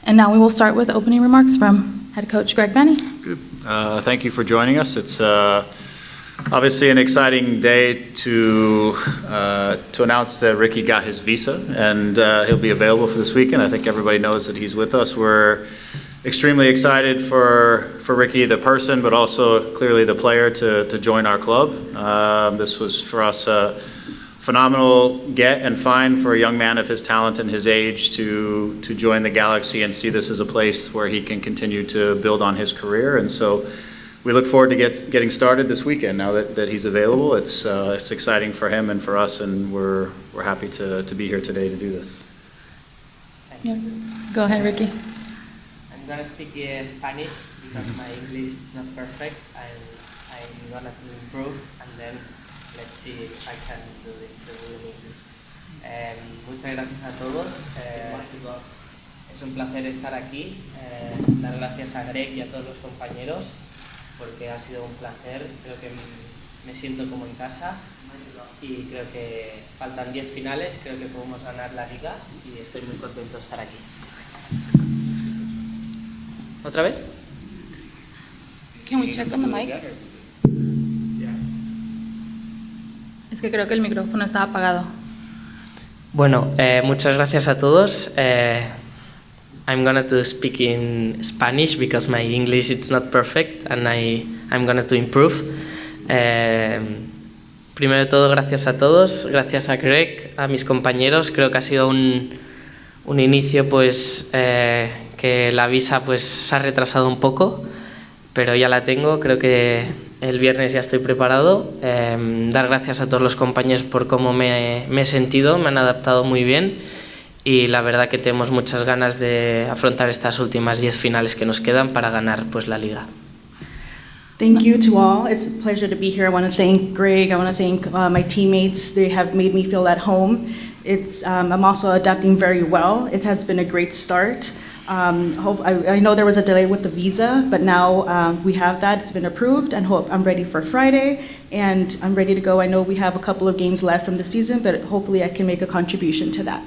And now we will start with opening remarks from head coach Greg Vanney. Good. Thank you for joining us. It's obviously an exciting day to announce that Riqui got his visa and he'll be available for this weekend. I think everybody knows that he's with us. We're extremely excited for Riqui, the person, but also clearly the player, to join our club. This was for us a phenomenal get and find for a young man of his talent and his age to join the Galaxy and see this as a place where he can continue to build on his career. And so we look forward to getting started this weekend now that he's available. It's exciting for him and for us, and we're happy to be here today to do this. Yeah. Go ahead, Riqui. I'm going to speak Spanish because my English is not perfect. I'm going to improve, and then let's see if I can do the interview in English. Muchas gracias a todos. Es un placer estar aquí. Dar gracias a Greg y a todos los compañeros porque ha sido un placer. Creo que me siento como en casa y creo que faltan 10 finales. Creo que podemos ganar la liga y estoy muy contento de estar aquí. ¿Otra vez? Can we check on the mic? Es que creo que el micrófono está apagado. Bueno, muchas gracias a todos. I'm going to speak in Spanish because my English is not perfect and I'm going to improve. Primero de todo, gracias a todos, gracias a Greg, a mis compañeros. Creo que ha sido un inicio pues que la visa pues se ha retrasado un poco, pero ya la tengo. Creo que el viernes ya estoy preparado. Dar gracias a todos los compañeros por cómo me he sentido, me han adaptado muy bien y la verdad que tenemos muchas ganas de afrontar estas últimas 10 finales que nos quedan para ganar pues la liga. Thank you to all. It's a pleasure to be here. I want to thank Greg. I want to thank my teammates. They have made me feel at home. I'm also adapting very well. It has been a great start. I know there was a delay with the visa, but now we have that. It's been approved, and I'm ready for Friday, and I'm ready to go. I know we have a couple of games left from the season, but hopefully I can make a contribution to that.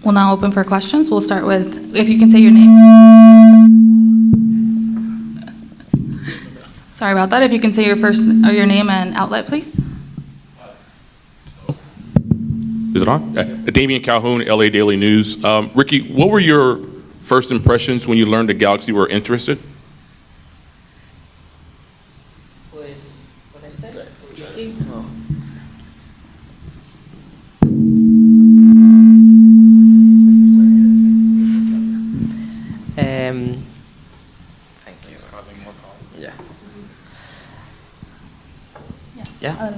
We'll now open for questions. We'll start with, if you can say your name. Sorry about that. If you can say your name and outlet, please. Is it on? Damian Calhoun, LA Daily News. Riqui, what were your first impressions when you learned the Galaxy were interested? Pues, ¿con este? Thank you. Yeah.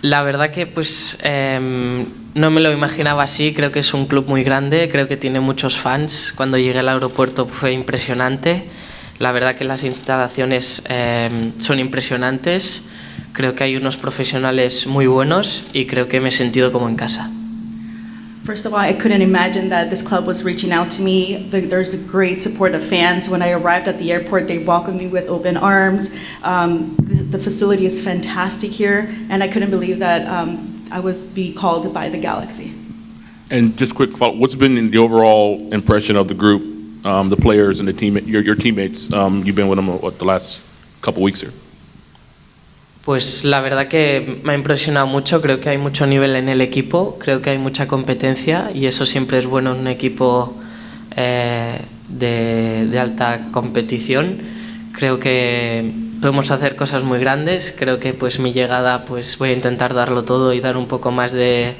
La verdad que pues no me lo imaginaba así. Creo que es un club muy grande, creo que tiene muchos fans. Cuando llegué al aeropuerto fue impresionante. La verdad que las instalaciones son impresionantes. Creo que hay unos profesionales muy buenos y creo que me he sentido como en casa. First of all, I couldn't imagine that this club was reaching out to me. There's a great support of fans. When I arrived at the airport, they welcomed me with open arms. The facility is fantastic here, and I couldn't believe that I would be called by the Galaxy. And just quick follow, what's been the overall impression of the group, the players and your teammates? You've been with them the last couple weeks here. Pues la verdad que me ha impresionado mucho. Creo que hay mucho nivel en el equipo, creo que hay mucha competencia y eso siempre es bueno en un equipo de alta competición. Creo que podemos hacer cosas muy grandes. Creo que pues mi llegada pues voy a intentar darlo todo y dar un poco más de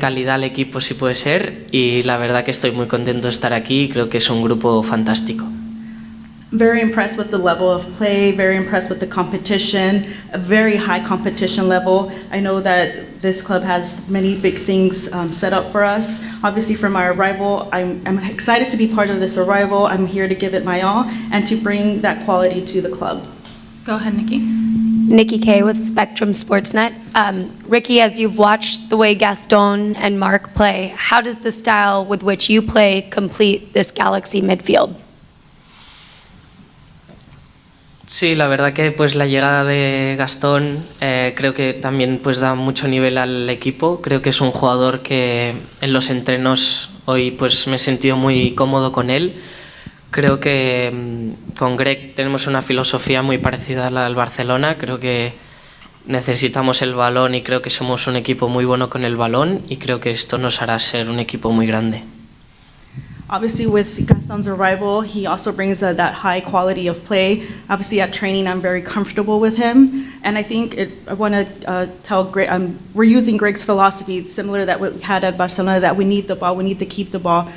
calidad al equipo si puede ser, y la verdad que estoy muy contento de estar aquí y creo que es un grupo fantástico. Very impressed with the level of play, very impressed with the competition, a very high competition level. I know that this club has many big things set up for us. Obviously from our arrival, I'm excited to be part of this arrival. I'm here to give it my all and to bring that quality to the club. Go ahead, Nikki. Nikki Kay with Spectrum Sportsnet. Riqui, as you've watched the way Gaston and Mark play, how does the style with which you play complete this Galaxy midfield? Sí, la verdad que pues la llegada de Gastón creo que también pues da mucho nivel al equipo. Creo que es un jugador que en los entrenos Hoy pues me he sentido muy cómodo con él. Creo que con Greg tenemos una filosofía muy parecida a la del Barcelona. Creo que necesitamos el balón y creo que somos un equipo muy bueno con el balón y creo que esto nos hará ser un equipo muy grande. Obviously, with Gaston's arrival, he also brings that high quality of play. Obviously, at training, I'm very comfortable with him. And I think I want to tell Greg, we're using Greg's philosophy, similar that we had at Barcelona, that we need the ball, we need to keep the ball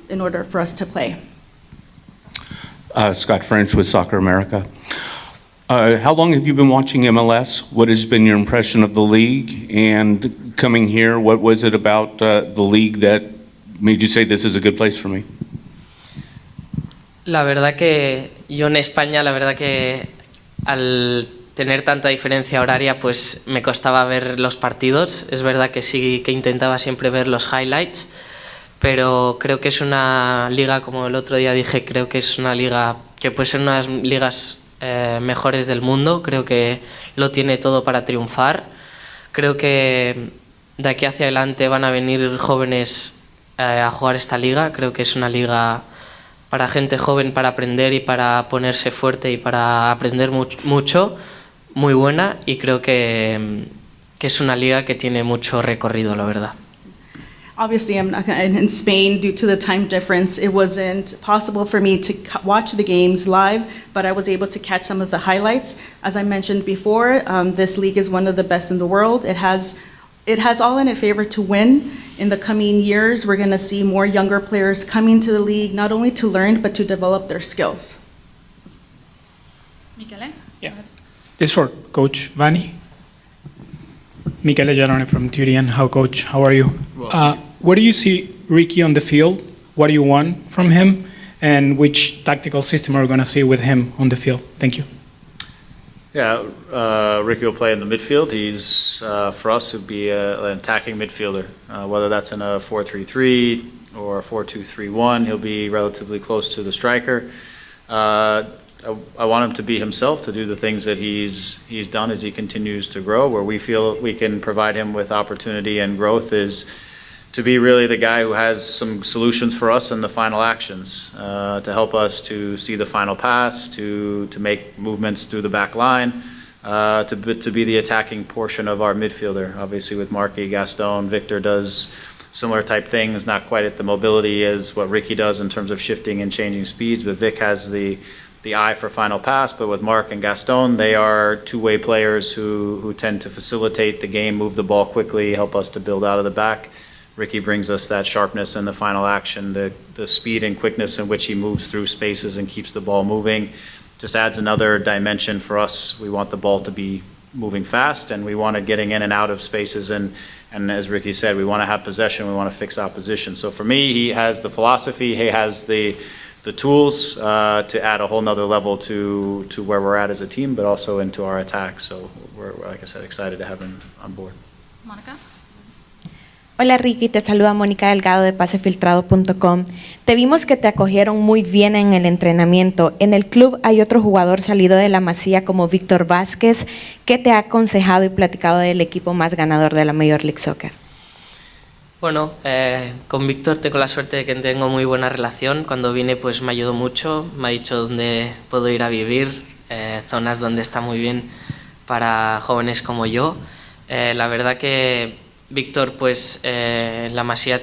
in order for us to play. Scott French with Soccer America. How long have you been watching MLS? What has been your impression of the league? And coming here, what was it about the league that made you say this is a good place for me? La verdad que yo en España, la verdad que al tener tanta diferencia horaria, pues me costaba ver los partidos. Es verdad que sí que intentaba siempre ver los highlights, pero creo que es una liga, como el otro día dije, creo que es una liga que puede ser una de las ligas mejores del mundo. Creo que lo tiene todo para triunfar. Creo que de aquí hacia adelante van a venir jóvenes a jugar esta liga. Creo que es una liga para gente joven, para aprender y para ponerse fuerte y para aprender mucho, muy buena, y creo que es una liga que tiene mucho recorrido, la verdad. Obviously, in Spain, due to the time difference, it wasn't possible for me to watch the games live, but I was able to catch some of the highlights. As I mentioned before, this league is one of the best in the world. It has all in its favor to win. In the coming years, we're going to see more younger players coming to the league, not only to learn, but to develop their skills. Michele? Yeah. This is for Coach Vanney. Michele Giarone from TUDN. Coach, how are you? Where do you see Riqui on the field? What do you want from him? And which tactical system are we going to see with him on the field? Thank you. Yeah, Riqui will play in the midfield. He's, for us, would be an attacking midfielder, whether that's in a 4-3-3 or a 4-2-3-1. He'll be relatively close to the striker. I want him to be himself, to do the things that he's done as he continues to grow. Where we feel we can provide him with opportunity and growth is to be really the guy who has some solutions for us in the final actions, to help us to see the final pass, to make movements through the back line, to be the attacking portion of our midfielder. Obviously with Marquis, Gaston, Victor does similar type things, not quite at the mobility as what Riqui does in terms of shifting and changing speeds, but Vic has the eye for final pass. But with Marc and Gaston, they are two-way players who tend to facilitate the game, move the ball quickly, help us to build out of the back. Riqui brings us that sharpness in the final action, the speed and quickness in which he moves through spaces and keeps the ball moving. Just adds another dimension for us. We want the ball to be moving fast, and we want it getting in and out of spaces, and as Riqui said, we want to have possession, we want to fix opposition. So for me, he has the philosophy, he has the tools to add a whole nother level to where we're at as a team, but also into our attack. So we're, like I said, excited to have him on board. Monica? Hola Riqui, te saluda Mónica Delgado de pasefiltrado.com. Te vimos que te acogieron muy bien en el entrenamiento. En el club hay otro jugador salido de la Masía como Víctor Vázquez. ¿Qué te ha aconsejado y platicado del equipo más ganador de la Major League Soccer? Bueno, con Víctor tengo la suerte de que tengo muy buena relación. Cuando vine pues me ayudó mucho, me ha dicho dónde puedo ir a vivir, zonas donde está muy bien para jóvenes como yo. La verdad que Víctor, pues la Masía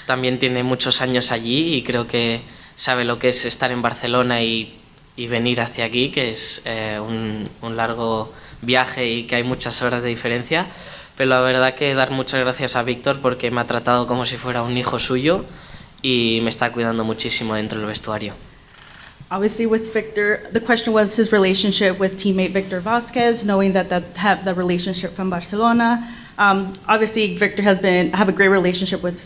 también tiene muchos años allí y creo que sabe lo que es estar en Barcelona y venir hacia aquí, que es un largo viaje y que hay muchas horas de diferencia. Pero la verdad que dar muchas gracias a Víctor porque me ha tratado como si fuera un hijo suyo y me está cuidando muchísimo dentro del vestuario. Obviously, with Victor, the question was his relationship with teammate Victor Vázquez, knowing that have the relationship from Barcelona. Obviously, Victor I have a great relationship with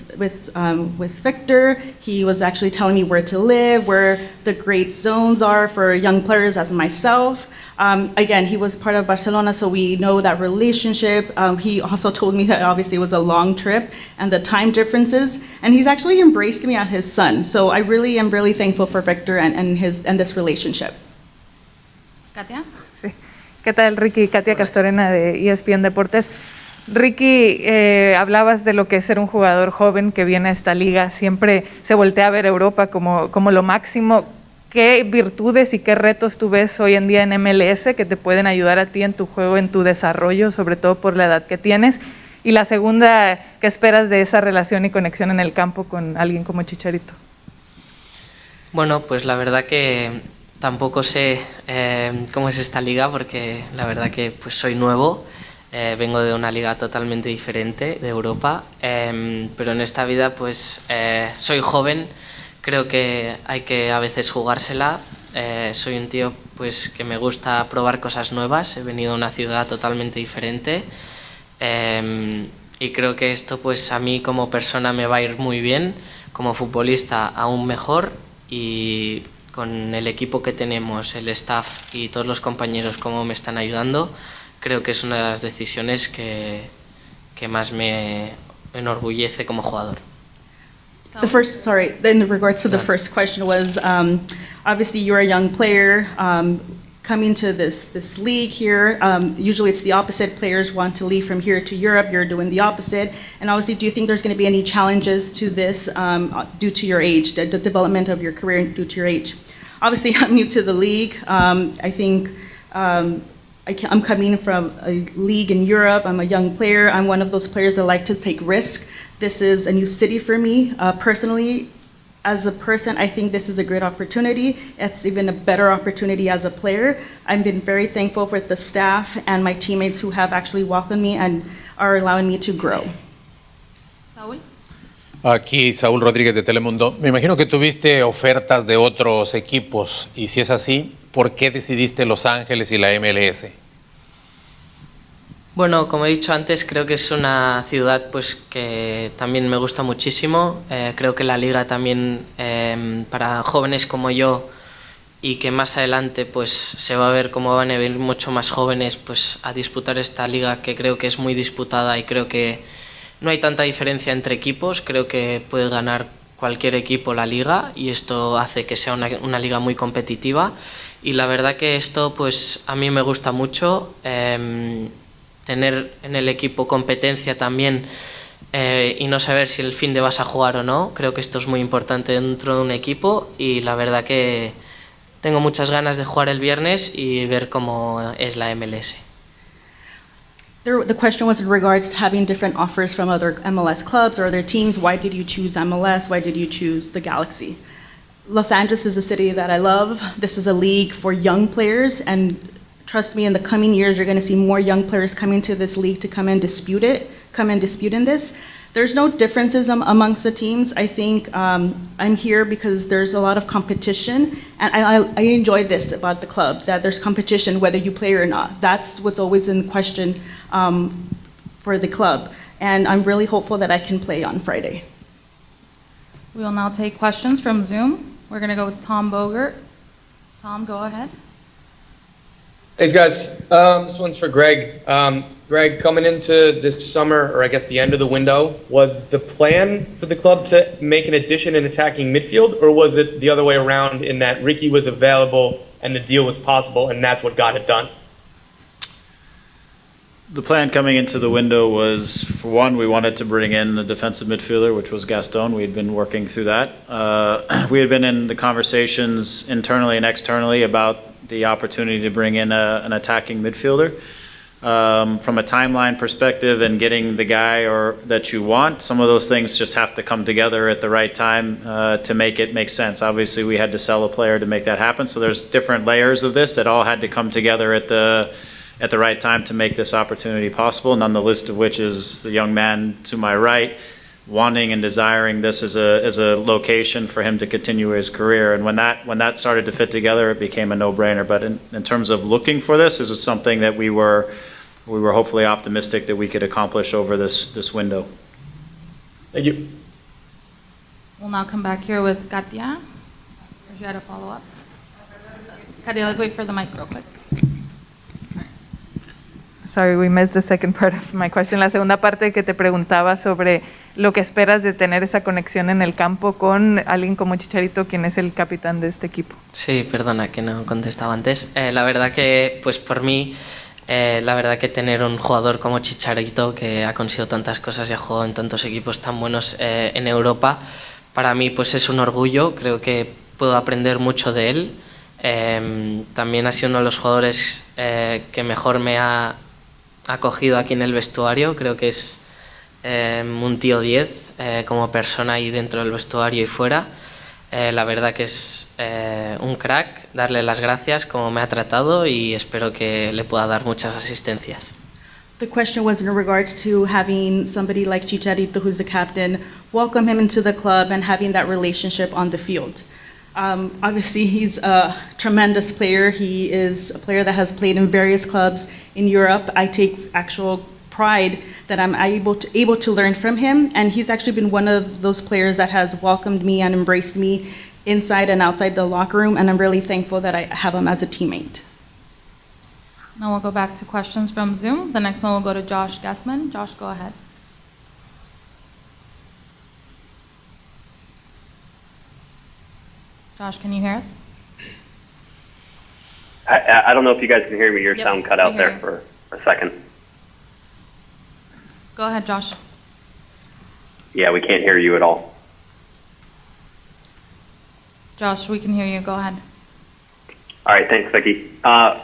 Victor. He was actually telling me where to live, where the great zones are for young players as myself. Again, he was part of Barcelona, so we know that relationship. He also told me that obviously it was a long trip and the time differences, and he's actually embraced me as his son. So I really am really thankful for Victor and this relationship. Katia? Sí. ¿Qué tal, Riqui? Katia Castorena de ESPN Deportes. Riqui, hablabas de lo que es ser un jugador joven que viene a esta liga, siempre se voltea a ver Europa como lo máximo. ¿Qué virtudes y qué retos tú ves hoy en día en MLS que te pueden ayudar a ti en tu juego, en tu desarrollo, sobre todo por la edad que tienes? Y la segunda, ¿qué esperas de esa relación y conexión en el campo con alguien como Chicharito? Bueno, pues la verdad que tampoco sé cómo es esta liga porque la verdad que pues soy nuevo. Vengo de una liga totalmente diferente de Europa, pero en esta vida pues soy joven, creo que hay que a veces jugársela, soy un tío pues que me gusta probar cosas nuevas, he venido a una ciudad totalmente diferente y creo que esto pues a mí como persona me va a ir muy bien, como futbolista aún mejor y con el equipo que tenemos, el staff y todos los compañeros como me están ayudando, creo que es una de las decisiones que más me enorgullece como jugador. In regards to the first question was, obviously you're a young player coming to this league here. Usually it's the opposite. Players want to leave from here to Europe. You're doing the opposite. And obviously, do you think there's going to be any challenges to this due to your age, the development of your career due to your age? Obviously, I'm new to the league. I think I'm coming from a league in Europe. I'm a young player. I'm one of those players that like to take risks. This is a new city for me. Personally, as a person, I think this is a great opportunity. It's even a better opportunity as a player. I've been very thankful for the staff and my teammates who have actually welcomed me and are allowing me to grow. Saúl. Aquí Saúl Rodríguez de Telemundo. Me imagino que tuviste ofertas de otros equipos y si es así, ¿por qué decidiste Los Ángeles y la MLS? Bueno, como he dicho antes, creo que es una ciudad pues que también me gusta muchísimo. Creo que la liga también para jóvenes como yo y que más adelante pues se va a ver cómo van a venir mucho más jóvenes pues a disputar esta liga que creo que es muy disputada y creo que no hay tanta diferencia entre equipos. Creo que puede ganar cualquier equipo la liga y esto hace que sea una liga muy competitiva y la verdad que esto pues a mí me gusta mucho. Tener en el equipo competencia también y no saber si el fin de vas a jugar o no, creo que esto es muy importante dentro de un equipo y la verdad que tengo muchas ganas de jugar el viernes y ver cómo es la MLS. The question was in regards to having different offers from other MLS clubs or other teams. Why did you choose MLS? Why did you choose the Galaxy? Los Angeles is a city that I love. This is a league for young players, and trust me, in the coming years, you're going to see more young players coming to this league to come and dispute in this. There's no differences amongst the teams. I think I'm here because there's a lot of competition, and I enjoy this about the club, that there's competition whether you play or not. That's what's always in question for the club, and I'm really hopeful that I can play on Friday. We will now take questions from Zoom. We're going to go with Tom Bogert. Tom, go ahead. Thanks, guys. This one's for Greg. Greg, coming into this summer, or I guess the end of the window, was the plan for the club to make an addition in attacking midfield, or was it the other way around in that Riqui was available and the deal was possible, and that's what got it done? The plan coming into the window was, for one, we wanted to bring in a defensive midfielder, which was Gaston. We had been working through that. We had been in the conversations internally and externally about the opportunity to bring in an attacking midfielder. From a timeline perspective and getting the guy that you want, some of those things just have to come together at the right time to make it make sense. Obviously, we had to sell a player to make that happen, so there's different layers of this that all had to come together at the right time to make this opportunity possible, none the least of which is the young man to my right wanting and desiring this as a location for him to continue his career. And when that started to fit together, it became a no-brainer. But in terms of looking for this was something that we were hopefully optimistic that we could accomplish over this window. Thank you. We'll now come back here with Katia. If you had a follow-up. Katia, let's wait for the mic real quick. Sorry, we missed the second part of my question. La segunda parte que te preguntaba sobre lo que esperas de tener esa conexión en el campo con alguien como Chicharito, quien es el capitán de este equipo. Sí, perdona que no contestaba antes. La verdad que, pues por mí, La verdad que tener un jugador como Chicharito, que ha conseguido tantas cosas y ha jugado en tantos equipos tan buenos en Europa, para mí pues es un orgullo, creo que puedo aprender mucho de él. También ha sido uno de los jugadores que mejor me ha acogido aquí en el vestuario, creo que es un tío 10 como persona ahí dentro del vestuario y fuera. La verdad que es un crack, darle las gracias como me ha tratado y espero que le pueda dar muchas asistencias. The question was in regards to having somebody like Chicharito, who's the captain, welcome him into the club and having that relationship on the field. Obviously, he's a tremendous player. He is a player that has played in various clubs in Europe. I take actual pride that I'm able to learn from him, and he's actually been one of those players that has welcomed me and embraced me inside and outside the locker room, and I'm really thankful that I have him as a teammate. Now we'll go back to questions from Zoom. The next one will go to Josh Guessman. Josh, go ahead. Josh, can you hear us? I don't know if you guys can hear me. Your Yep, sound cut we out hear there you. for a second. Go ahead, Josh. Yeah, we can't hear you at all. Josh, we can hear you. Go ahead. All right, thanks, Vicky.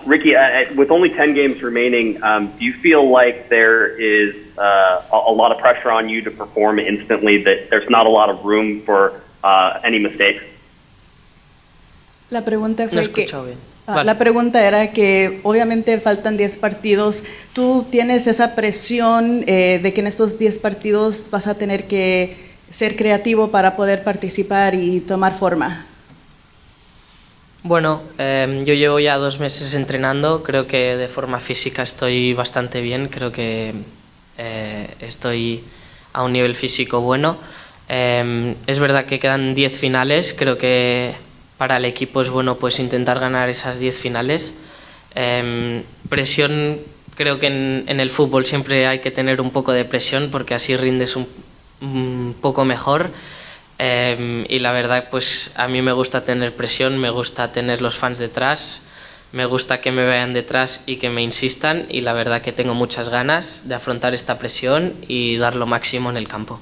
Ricky, with only 10 games remaining, do you feel like there is a lot of pressure on you to perform instantly, that there's not a lot of room for any mistakes? La pregunta No fue que escucho bien. La pregunta era que obviamente faltan 10 partidos. ¿Tú tienes esa presión de que en estos 10 partidos vas a tener que ser creativo para poder participar y tomar forma? Bueno, yo llevo ya 2 meses entrenando, creo que de forma física estoy bastante bien, creo que estoy a un nivel físico bueno. Es verdad que quedan 10 finales, creo que para el equipo es bueno pues intentar ganar esas 10 finales. Presión, creo que en el fútbol siempre hay que tener un poco de presión porque así rindes un poco mejor. Y la verdad pues a mí me gusta tener presión, me gusta tener los fans detrás, me gusta que me vean detrás y que me insistan, y la verdad que tengo muchas ganas de afrontar esta presión y dar lo máximo en el campo.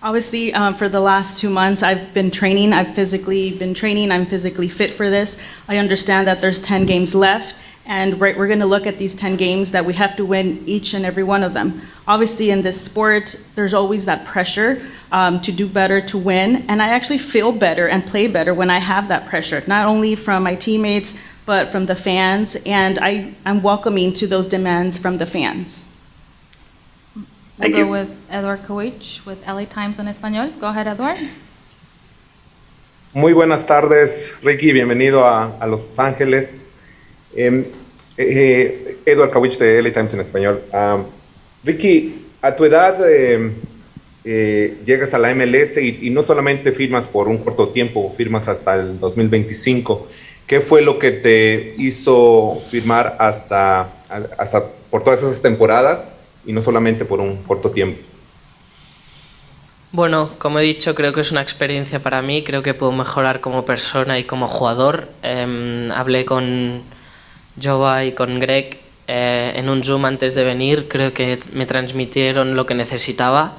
Obviously, for the last 2 months, I've been training. I've physically been training. I'm physically fit for this. I understand that there's 10 games left, and we're going to look at these 10 games that we have to win each and every one of them. Obviously, in this sport, there's always that pressure to do better, to win, and I actually feel better and play better when I have that pressure, not only from my teammates, but from the fans, and I'm welcoming to those demands from the fans. We'll Thank go you. with Edward Kowich with LA Times en español. Go ahead, Edward. Muy buenas tardes, Ricky, bienvenido a Los Ángeles. Edward Kawich de LA Times en español. Ricky, a tu edad llegas a la MLS y no solamente firmas por un corto tiempo, firmas hasta el 2025. ¿Qué fue lo que te hizo firmar hasta por todas esas temporadas y no solamente por un corto tiempo? Bueno, como he dicho, creo que es una experiencia para mí, creo que puedo mejorar como persona y como jugador. Hablé con Jova y con Greg en un Zoom antes de venir, creo que me transmitieron lo que necesitaba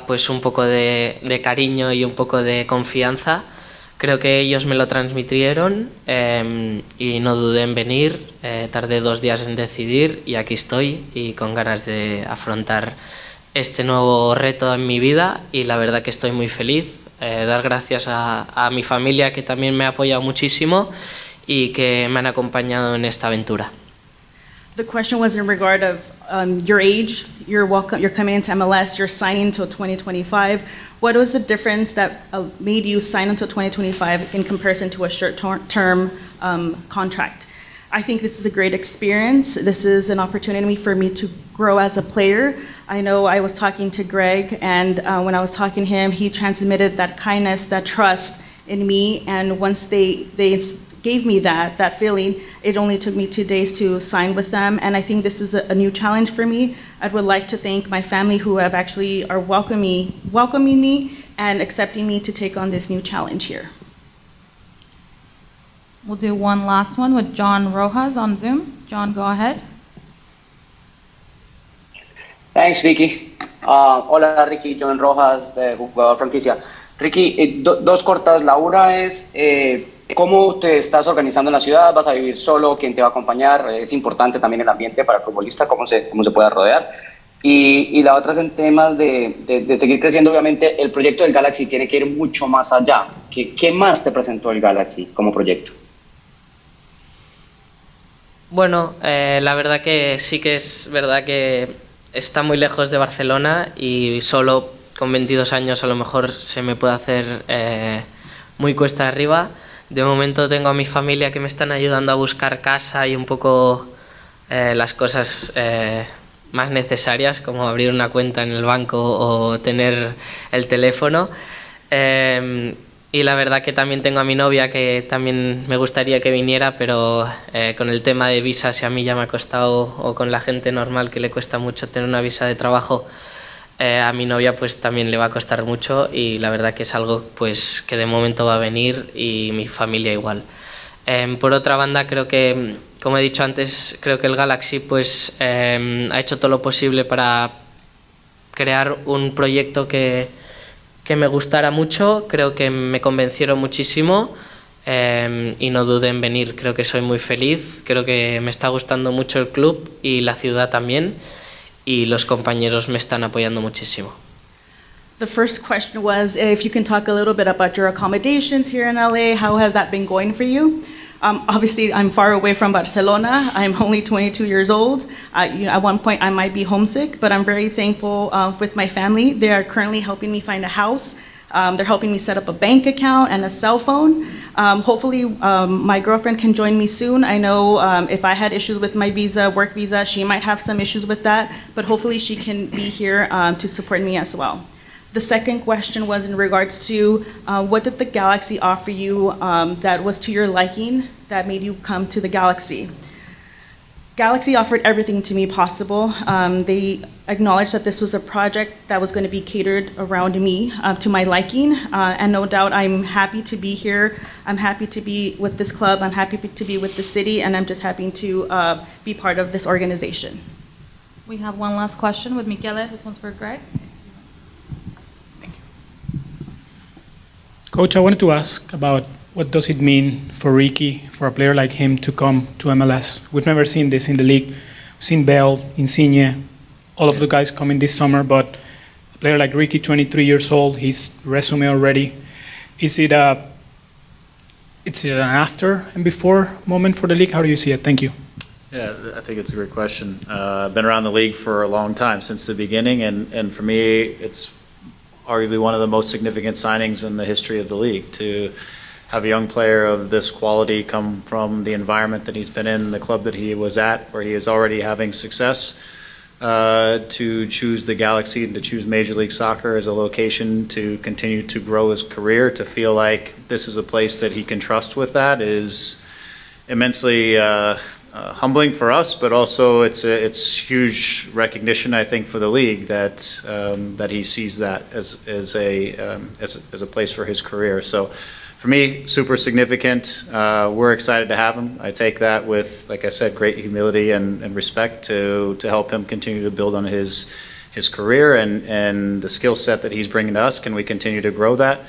pues un poco de cariño y un poco de confianza. Creo que ellos me lo transmitieron y no dudé en venir, tardé 2 días en decidir y aquí estoy y con ganas de afrontar este nuevo reto en mi vida, y la verdad que estoy muy feliz. Dar gracias a mi familia, que también me ha apoyado muchísimo y que me han acompañado en esta aventura. The question was in regard of your age. You're coming into MLS. You're signing until 2025. What was the difference that made you sign until 2025 in comparison to a short-term contract? I think this is a great experience. This is an opportunity for me to grow as a player. I know I was talking to Greg, and when I was talking to him, he transmitted that kindness, that trust in me, and once they gave me that feeling, it only took me 2 days to sign with them, and I think this is a new challenge for me. I would like to thank my family who are welcoming me and accepting me to take on this new challenge here. We'll do one last one with John Rojas on Zoom. John, go ahead. Thanks, Vicky. Hola, Ricky. John Rojas, de jugador franquicia. Ricky, dos cortas. La una es, ¿cómo te estás organizando en la ciudad? ¿Vas a vivir solo? ¿Quién te va a acompañar? Es importante también el ambiente para el futbolista, cómo se puede rodear. Y la otra es en temas de seguir creciendo. Obviamente, el proyecto del Galaxy tiene que ir mucho más allá. ¿Qué más te presentó el Galaxy como proyecto? Bueno, la verdad que sí que es verdad que está muy lejos de Barcelona y solo con 22 años a lo mejor se me puede hacer muy cuesta arriba. De momento tengo a mi familia que me están ayudando a buscar casa y un poco las cosas más necesarias, como abrir una cuenta en el banco o tener el teléfono. Y la verdad que también tengo a mi novia que también me gustaría que viniera, pero con el tema de visas, si a mí ya me ha costado, o con la gente normal que le cuesta mucho tener una visa de trabajo, a mi novia pues también le va a costar mucho, y la verdad que es algo pues que de momento va a venir, y mi familia igual. Por otra banda, creo que, como he dicho antes, creo que el Galaxy pues ha hecho todo lo posible para crear un proyecto que me gustara mucho. Creo que me convencieron muchísimo y no dudé en venir. Creo que soy muy feliz, creo que me está gustando mucho el club y la ciudad también, y los compañeros me están apoyando muchísimo. The first question was if you can talk a little bit about your accommodations here in LA. How has that been going for you? Obviously, I'm far away from Barcelona. I'm only 22 years old. At one point, I might be homesick, but I'm very thankful with my family. They are currently helping me find a house. They're helping me set up a bank account and a cell phone. Hopefully, my girlfriend can join me soon. I know if I had issues with my visa, work visa, she might have some issues with that, but hopefully she can be here to support me as well. The second question was in regards to what did the Galaxy offer you that was to your liking that made you come to the Galaxy? Galaxy offered everything to me possible. They acknowledged that this was a project that was going to be catered around me, to my liking, and no doubt I'm happy to be here. I'm happy to be with this club. I'm happy to be with the city, and I'm just happy to be part of this organization. We have one last question with Michele. This one's for Greg. Coach, I wanted to ask about what does it mean for Riqui, for a player like him, to come to MLS? We've never seen this in the league. We've seen Bell, Insigne, all of the guys coming this summer, but a player like Riqui, 23 years old, his resume already. Is it an after and before moment for the league? How do you see it? Thank you. Yeah, I think it's a great question. I've been around the league for a long time, since the beginning, and for me, it's arguably one of the most significant signings in the history of the league. To have a young player of this quality come from the environment that he's been in, the club that he was at, where he is already having success, to choose the Galaxy and to choose Major League Soccer as a location to continue to grow his career, to feel like this is a place that he can trust with that, is immensely humbling for us, but also it's huge recognition, I think, for the league that he sees that as a place for his career. So for me, super significant. We're excited to have him. I take that with, like I said, great humility and respect to help him continue to build on his career and the skill set that he's bringing to us. Can we continue to grow that?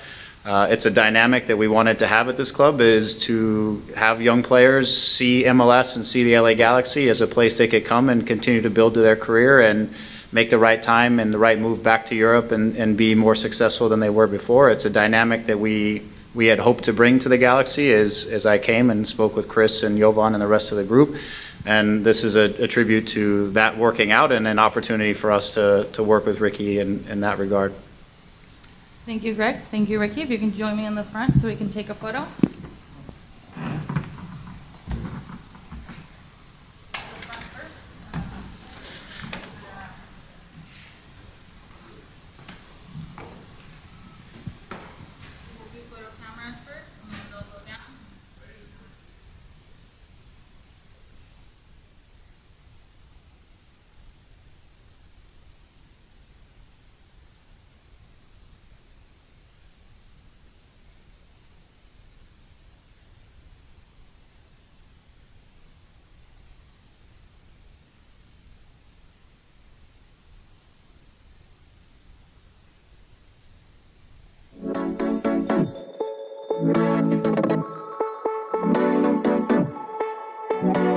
It's a dynamic that we wanted to have at this club, is to have young players see MLS and see the LA Galaxy as a place they could come and continue to build to their career and make the right time and the right move back to Europe and be more successful than they were before. It's a dynamic that we had hoped to bring to the Galaxy as I came and spoke with Chris and Jovan and the rest of the group. And this is a tribute to that working out and an opportunity for us to work with Riqui in that regard. Thank you, Greg. Thank you, Riqui. If you can join me in the front so we can take a photo. Bye.